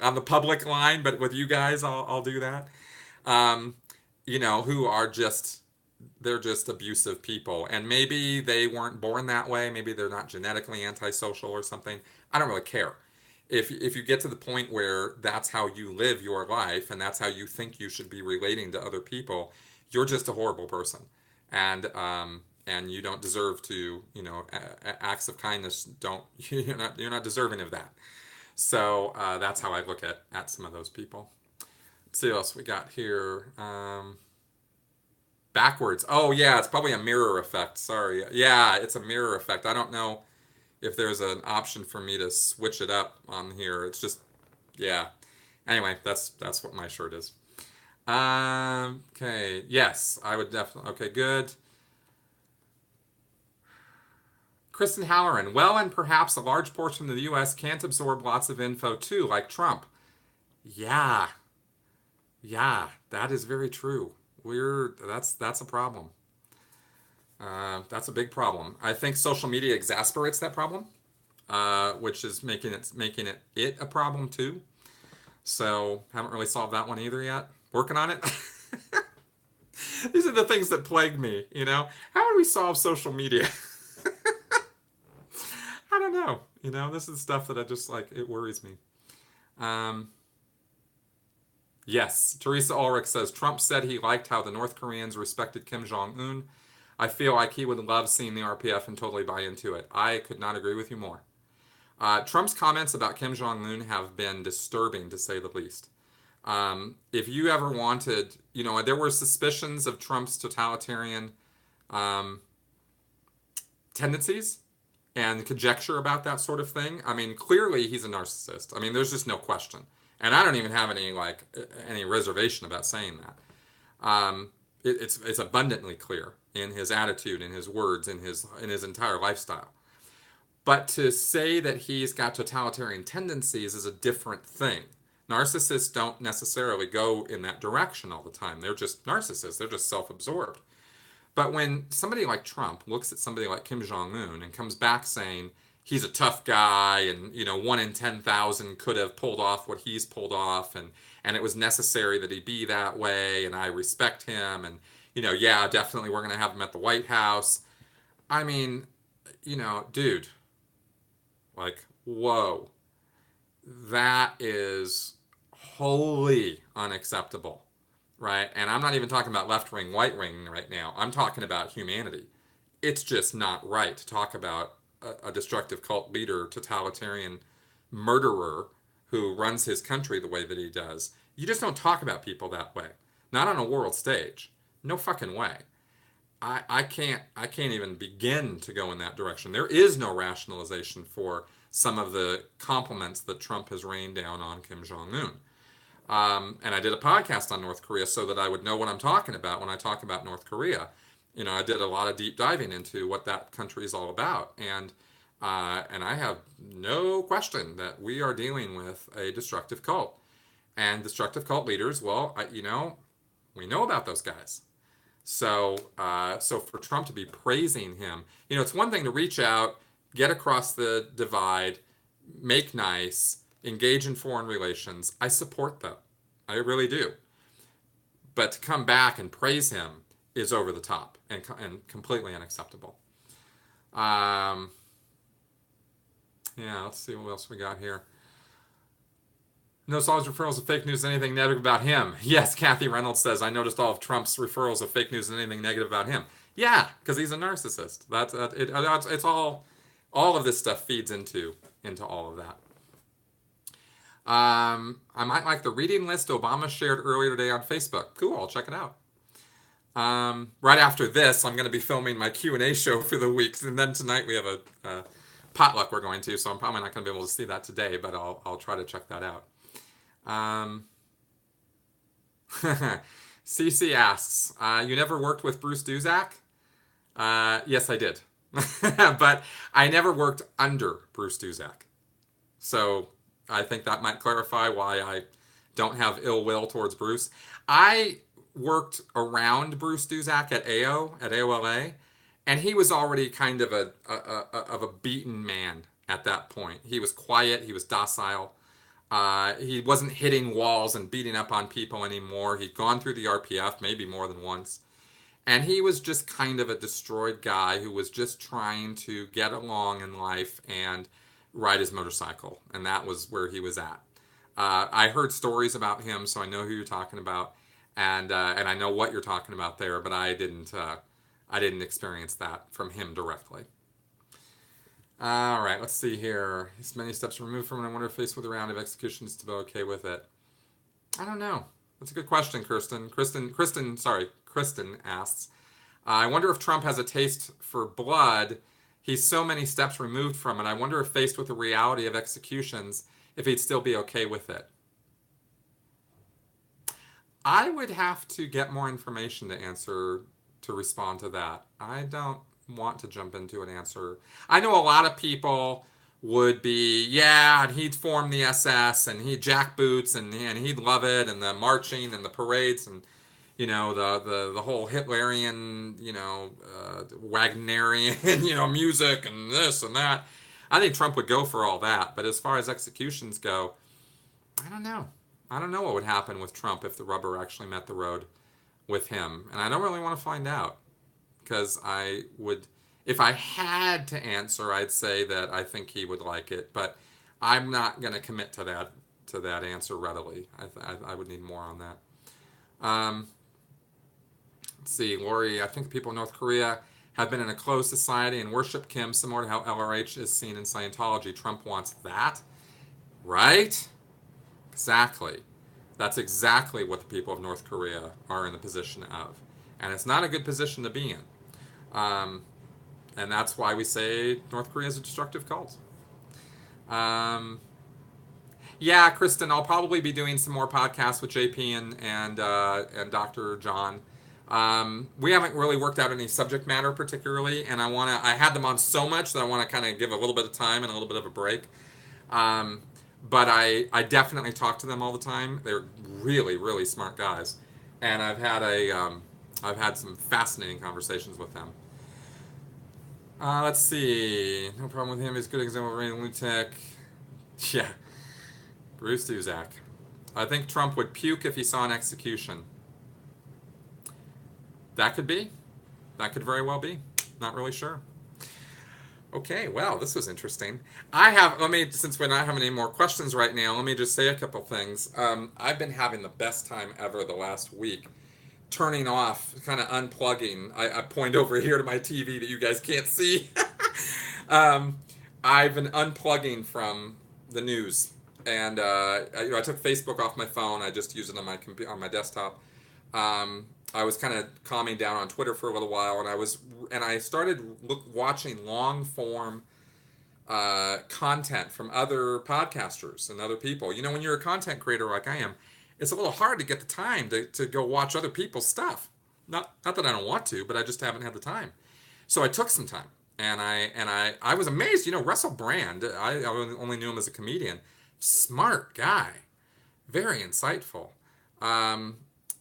on the public line, but with you guys, I'll do that. Um, who are just they're just abusive people, and maybe they weren't born that way. Maybe they're not genetically antisocial or something. I don't really care. If you get to the point where that's how you live your life and that's how you think you should be relating to other people, you're just a horrible person, and you don't deserve to. Acts of kindness don't you're not deserving of that. So that's how I look at some of those people. Let's see what else we got here. Backwards. Oh yeah, it's probably a mirror effect. Sorry. Yeah, it's a mirror effect. I don't know if there's an option for me to switch it up on here. It's just yeah. Anyway, that's what my shirt is. Okay. Yes, I would definitely. Okay, good. Kristen Halloran. Well, and perhaps a large portion of the U.S. can't absorb lots of info too, like Trump. Yeah, yeah, that is very true. That's a problem. That's a big problem. I think social media exasperates that problem, which is making it a problem too. So haven't really solved that one either yet. Working on it. These are the things that plague me. How do we solve social media? I don't know. This is stuff that I just like. It worries me. Um, Yes, Teresa Ulrich says Trump said he liked how the North Koreans respected Kim Jong Un. I feel like he would love seeing the RPF and totally buy into it. I could not agree with you more. Trump's comments about Kim Jong Un have been disturbing to say the least. If you ever wanted, there were suspicions of Trump's totalitarian um, tendencies and conjecture about that sort of thing. I mean, clearly he's a narcissist. I mean, there's just no question, and I don't even have any reservation about saying that. It's abundantly clear in his attitude, in his words, in his entire lifestyle. But to say that he's got totalitarian tendencies is a different thing. Narcissists don't necessarily go in that direction all the time. They're just narcissists. They're just self-absorbed. But when somebody like Trump looks at somebody like Kim Jong Un and comes back saying he's a tough guy, and 1 in 10,000 could have pulled off what he's pulled off, and it was necessary that he be that way, and I respect him, and yeah, definitely we're gonna have him at the White House. I mean, dude, like, whoa, that is wholly unacceptable, right? And I'm not even talking about left wing, right wing right now. I'm talking about humanity. It's just not right to talk about a destructive cult leader, totalitarian murderer who runs his country the way that he does. You just don't talk about people that way. Not on a world stage. No fucking way. I can't even begin to go in that direction. There is no rationalization for some of the compliments that Trump has rained down on Kim Jong Un. And I did a podcast on North Korea so that I would know what I'm talking about when I talk about North Korea. I did a lot of deep diving into what that country is all about, and I have no question that we are dealing with a destructive cult, and destructive cult leaders. Well, we know about those guys. So for Trump to be praising him, it's one thing to reach out, get across the divide, make nice, engage in foreign relations. I support that. I really do. But to come back and praise him is over the top and completely unacceptable. Yeah, let's see what else we got here. No solid referrals of fake news, anything negative about him. Yes, Kathy Reynolds says, I noticed all of Trump's referrals of fake news and anything negative about him. Yeah, because he's a narcissist. It's all of this stuff feeds into all of that. I might like the reading list Obama shared earlier today on Facebook. Cool, I'll check it out. Right after this, I'm going to be filming my Q&A show for the week, and then tonight we have a potluck we're going to, so I'm probably not going to be able to see that today, but I'll try to check that out. CC asks, you never worked with Bruce Duzak? Yes, I did. But I never worked under Bruce Duzak. So I think that might clarify why I don't have ill will towards Bruce. I worked around Bruce Duzak at AOLA, and he was already kind of a beaten man at that point. He was quiet, he was docile. He wasn't hitting walls and beating up on people anymore. He'd gone through the RPF maybe more than once. And he was just kind of a destroyed guy who was just trying to get along in life and ride his motorcycle. And that was where he was at. I heard stories about him, so I know who you're talking about, and I know what you're talking about there. But I didn't experience that from him directly. All right, let's see here. He's many steps removed from it. I wonder if faced with a round of execution is still okay with it. I don't know. That's a good question, Kirsten. Kristen asks. I wonder if Trump has a taste for blood. He's so many steps removed from it. I wonder if faced with the reality of executions, if he'd still be okay with it. I would have to get more information to respond to that. I don't want to jump into an answer. I know a lot of people would be, yeah, and he'd form the SS and he'd jackboots and he'd love it and the marching and the parades and the whole Hitlerian Wagnerian music and this and that. I think Trump would go for all that, but as far as executions go, I don't know. I don't know what would happen with Trump if the rubber actually met the road with him, and I don't really want to find out because I would, if I had to answer, I'd say that I think he would like it, but I'm not going to commit to that answer readily. I would need more on that. Let's see, Lori. I think the people of North Korea have been in a closed society and worship Kim, similar to how LRH is seen in Scientology. Trump wants that, right? Exactly. That's exactly what the people of North Korea are in the position of. And it's not a good position to be in. And that's why we say North Korea is a destructive cult. Yeah, Kristen, I'll probably be doing some more podcasts with JP and Dr. John. We haven't really worked out any subject matter particularly, and I had them on so much that I want to kind of give a little bit of time and a little bit of a break. But I definitely talk to them all the time. They're really, really smart guys, and I've had some fascinating conversations with them. Let's see. No problem with him. He's a good example of a lunatic. Yeah, Bruce Duzak. I think Trump would puke if he saw an execution. That could be. That could very well be. Not really sure. Okay, well, this was interesting. Since we're not having any more questions right now, let me just say a couple things. I've been having the best time ever the last week, turning off, kind of unplugging. I point over here to my TV that you guys can't see. I've been unplugging from the news, and I took Facebook off my phone. I just use it on my desktop. I was kind of calming down on Twitter for a little while, and I started watching long form content from other podcasters and other people. When you're a content creator like I am, it's a little hard to get the time to go watch other people's stuff. Not that I don't want to, but I just haven't had the time. So I took some time, and I was amazed. Russell Brand. I only knew him as a comedian. Smart guy, very insightful.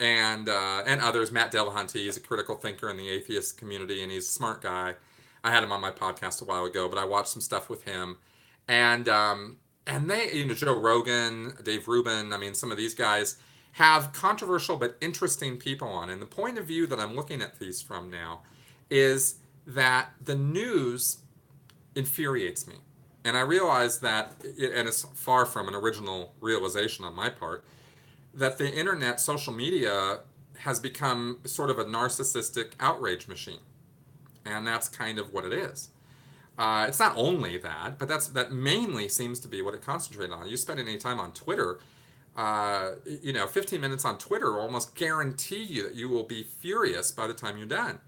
And others. Matt Dillahunty is a critical thinker in the atheist community, and he's a smart guy. I had him on my podcast a while ago, but I watched some stuff with him, and they, Joe Rogan, Dave Rubin. I mean, some of these guys have controversial but interesting people on. And the point of view that I'm looking at these from now is that the news infuriates me, and I realize that, and it's far from an original realization on my part, that the internet, social media, has become sort of a narcissistic outrage machine. And that's kind of what it is. It's not only that, but that mainly seems to be what it concentrates on. You spend any time on Twitter, 15 minutes on Twitter will almost guarantee you that you will be furious by the time you're done.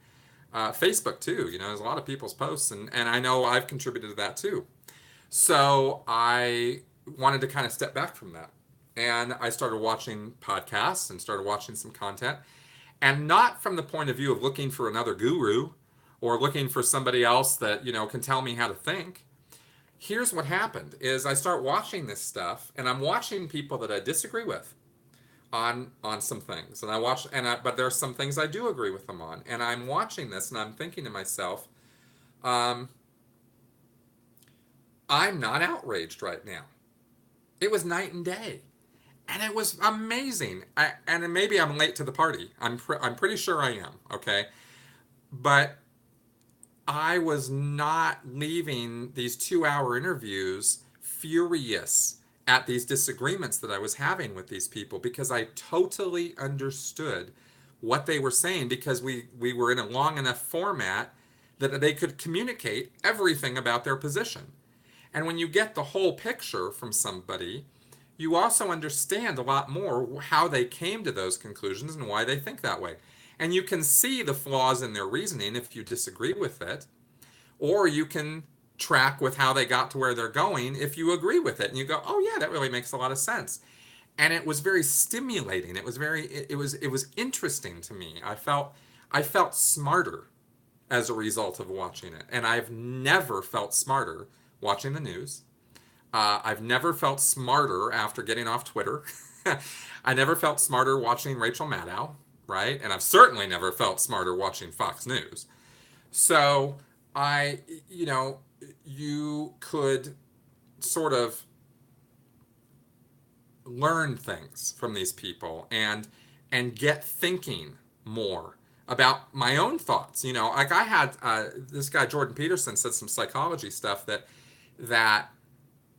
Facebook too, there's a lot of people's posts, and I know I've contributed to that too. So I wanted to kind of step back from that. And I started watching podcasts and started watching some content. And not from the point of view of looking for another guru or looking for somebody else that, can tell me how to think. Here's what happened is I start watching this stuff, and I'm watching people that I disagree with on some things. And I watch but there's some things I do agree with them on. And I'm watching this and I'm thinking to myself, um, I'm not outraged right now. It was night and day. And it was amazing. And maybe I'm late to the party. I'm pretty sure I am, okay? But I was not leaving these 2-hour interviews furious at these disagreements that I was having with these people, because I totally understood what they were saying, because we were in a long enough format that they could communicate everything about their position. And when you get the whole picture from somebody, you also understand a lot more how they came to those conclusions and why they think that way. And you can see the flaws in their reasoning if you disagree with it, or you can track with how they got to where they're going if you agree with it and you go, oh yeah, that really makes a lot of sense. And it was very stimulating. It was interesting to me. I felt smarter as a result of watching it. And I've never felt smarter watching the news. I've never felt smarter after getting off Twitter. I never felt smarter watching Rachel Maddow, right? And I've certainly never felt smarter watching Fox News. So you could sort of learn things from these people and get thinking more about my own thoughts. Like I had this guy Jordan Peterson said some psychology stuff that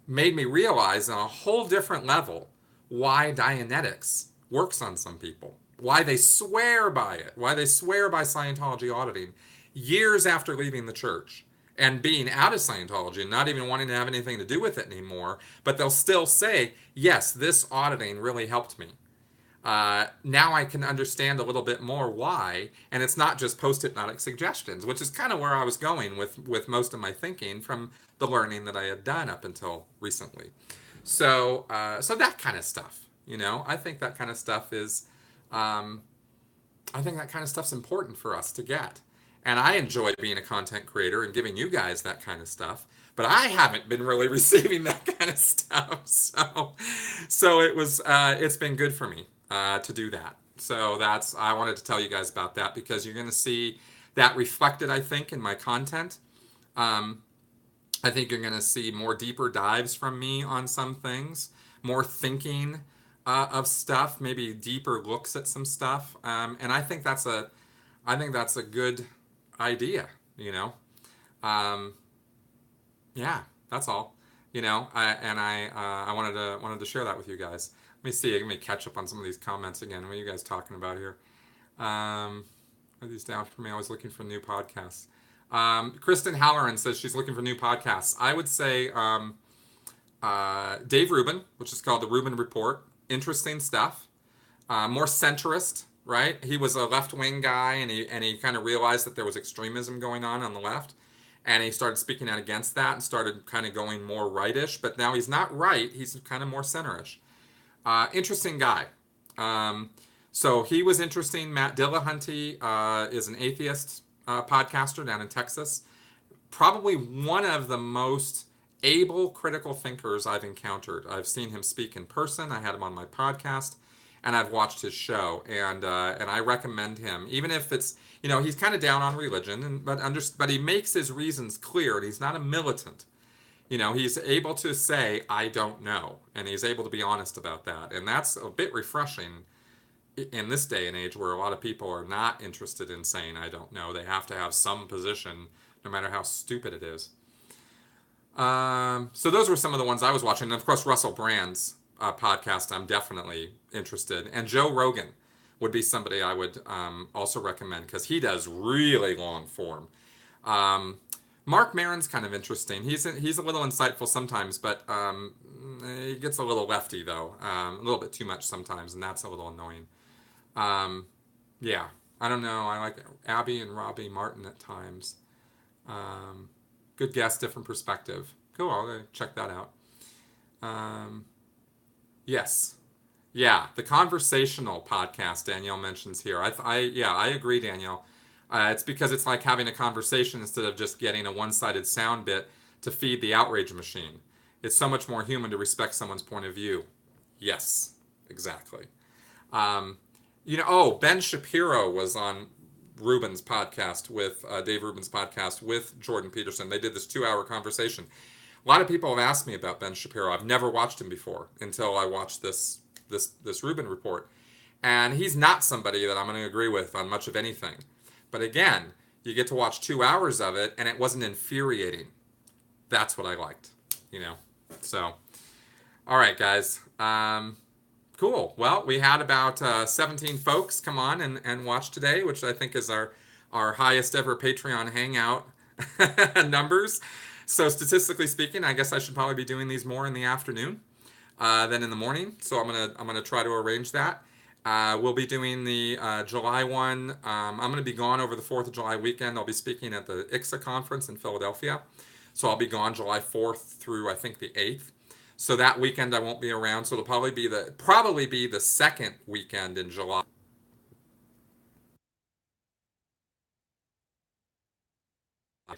made me realize on a whole different level why Dianetics works on some people, why they swear by it, why they swear by Scientology auditing years after leaving the church and being out of Scientology and not even wanting to have anything to do with it anymore, but they'll still say, yes, this auditing really helped me. Now I can understand a little bit more why, and it's not just post-hypnotic suggestions, which is kind of where I was going with most of my thinking from the learning that I had done up until recently. So that kind of stuff, I think that kind of stuff is, I think that kind of stuff's important for us to get. And I enjoy being a content creator and giving you guys that kind of stuff, but I haven't been really receiving that kind of stuff. So it's been good for me to do that. So I wanted to tell you guys about that, because you're going to see that reflected, I think, in my content. I think you're going to see more deeper dives from me on some things, more thinking of stuff, maybe deeper looks at some stuff. And I think that's a good idea, yeah, that's all, I wanted to share that with you guys. Let me see. Let me catch up on some of these comments again. What are you guys talking about here? Are these down for me? I was looking for new podcasts. Kristen Halloran says she's looking for new podcasts. I would say Dave Rubin, which is called The Rubin Report. Interesting stuff. More centrist, right? He was a left-wing guy, and he kind of realized that there was extremism going on the left, and he started speaking out against that and started kind of going more rightish. But now he's not right; he's kind of more centerish. Interesting guy. So he was interesting. Matt Dillahunty is an atheist podcaster down in Texas. Probably one of the most able critical thinkers I've encountered. I've seen him speak in person. I had him on my podcast, and I've watched his show, and I recommend him. Even if it's, he's kind of down on religion, but he makes his reasons clear, and he's not a militant. He's able to say, I don't know, and he's able to be honest about that, and that's a bit refreshing in this day and age where a lot of people are not interested in saying, I don't know. They have to have some position, no matter how stupid it is. So those were some of the ones I was watching. And of course, Russell Brand's podcast, I'm definitely interested. And Joe Rogan would be somebody I would also recommend, because he does really long form. Mark Maron's kind of interesting. He's a little insightful sometimes, but he gets a little lefty, though. A little bit too much sometimes, and that's a little annoying. Yeah, I don't know. I like Abby and Robbie Martin at times. Good guess, different perspective. Cool, I'll check that out. Yes. Yeah, the conversational podcast Danielle mentions here. I agree, Danielle. It's because it's like having a conversation instead of just getting a one-sided sound bit to feed the outrage machine. It's so much more human to respect someone's point of view. Yes, exactly. Um, Ben Shapiro was on Rubin's podcast with Dave Rubin's podcast with Jordan Peterson. They did this 2-hour conversation. A lot of people have asked me about Ben Shapiro. I've never watched him before until I watched this Rubin report, and he's not somebody that I'm going to agree with on much of anything. But again, you get to watch 2 hours of it, and it wasn't infuriating. That's what I liked, you know. So, all right, guys. Cool. Well, we had about 17 folks come on and watch today, which I think is our highest ever Patreon Hangout numbers. So statistically speaking, I guess I should probably be doing these more in the afternoon than in the morning. So I'm gonna try to arrange that. We'll be doing the July one. I'm gonna be gone over the 4th of July weekend. I'll be speaking at the ICSA conference in Philadelphia. So I'll be gone July 4th through I think the 8th. So that weekend I won't be around. So it'll probably be the second weekend in July.